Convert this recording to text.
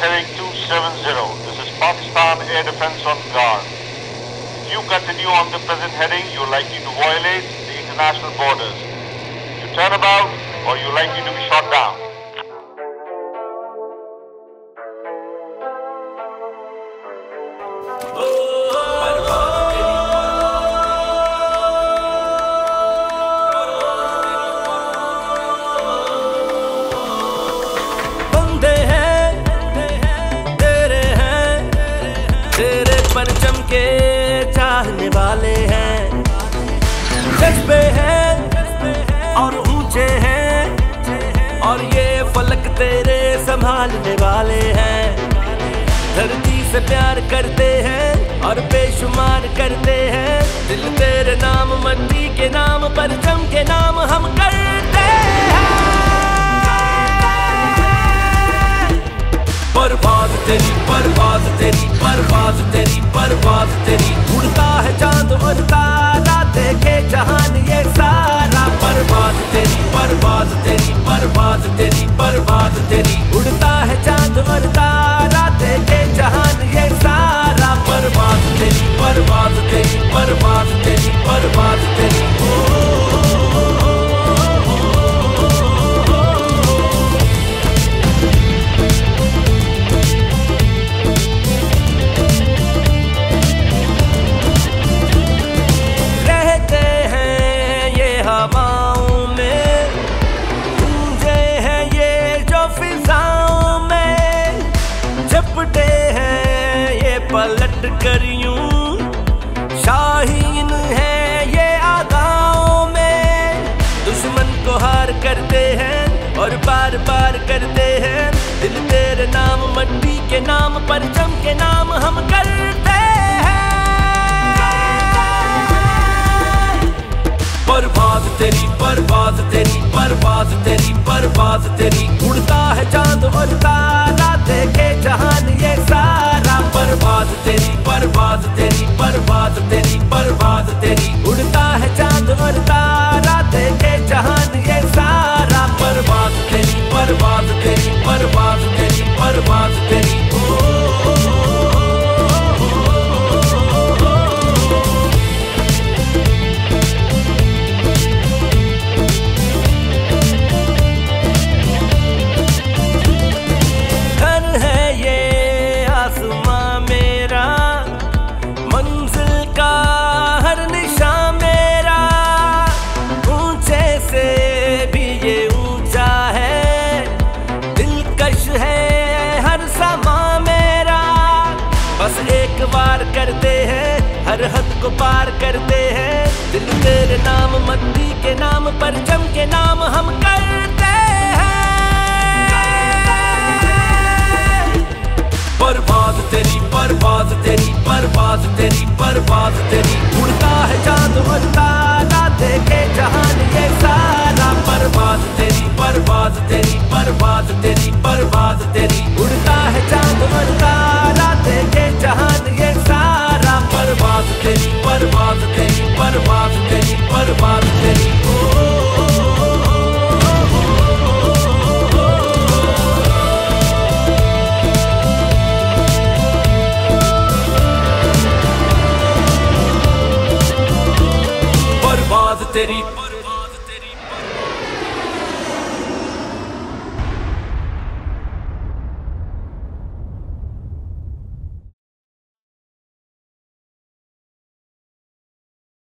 heading 270. This is Pakistan Air Defense on guard. If you continue on the present heading, you're likely to violate the international borders. You turn about or you're likely to be shot down. परचम के चाहने वाले हैं, जज्बे हैं और ऊंचे हैं, और ये फलक तेरे संभालने वाले हैं। धरती से प्यार करते हैं और बेशुमार करते हैं, दिल तेरे नाम, मट्टी के नाम, परचम के नाम हम करते हैं। परवाज़ तेरी, परवाज़ तेरी, परवाज़ तेरी, परवाज़ तेरी, उड़ता है चांद और तारा, देखे जहान ये सारा। परवाज़ तेरी, परवाज़ तेरी, परवाज़ तेरी, परवाज़ तेरी, उड़ता है चांद और तारा, देखे जहान ये सारा। परवाज़ तेरी, परवाज़ तेरी, परवाज़ तेरी, परवाज़ तेरी, हवाओं में गूंजे हैं ये जो फिजाओं में, झपटे हैं ये पलट कर यूं, शाहीन है ये आगाओं में। दुश्मन को हार करते हैं और बार बार करते हैं, दिल तेरे नाम, मट्टी के नाम, परचम के नाम हम करते हैं। परवाज़ तेरी, परवाज़ तेरी, परवाज़ तेरी, परवाज़ तेरी, उड़ता है चांद और तारा, देखे जहान ये सारा। परवाज़ तेरी, परवाज़ तेरी, परवाज़ तेरी, परवाज़ तेरी, उड़ता है चांद और तारा, देखे जहान ये सारा। परवाज़ तेरी, परवाज़ तेरी, परवाज़ तेरी, परवाज़ तेरी, बस एक बार करते हैं, हर हद को पार करते हैं, दिल तेरे नाम, मट्टी के नाम, परचम के नाम हम करते हैं। परवाज़ तेरी, परवाज़ तेरी, परवाज़ तेरी, परवाज़ तेरी, उड़ता है चांद और तारा, देखे जहान ये सारा। परवाज़ तेरी, परवाज़ तेरी, परवाज़ तेरी, परवाज़ तेरी,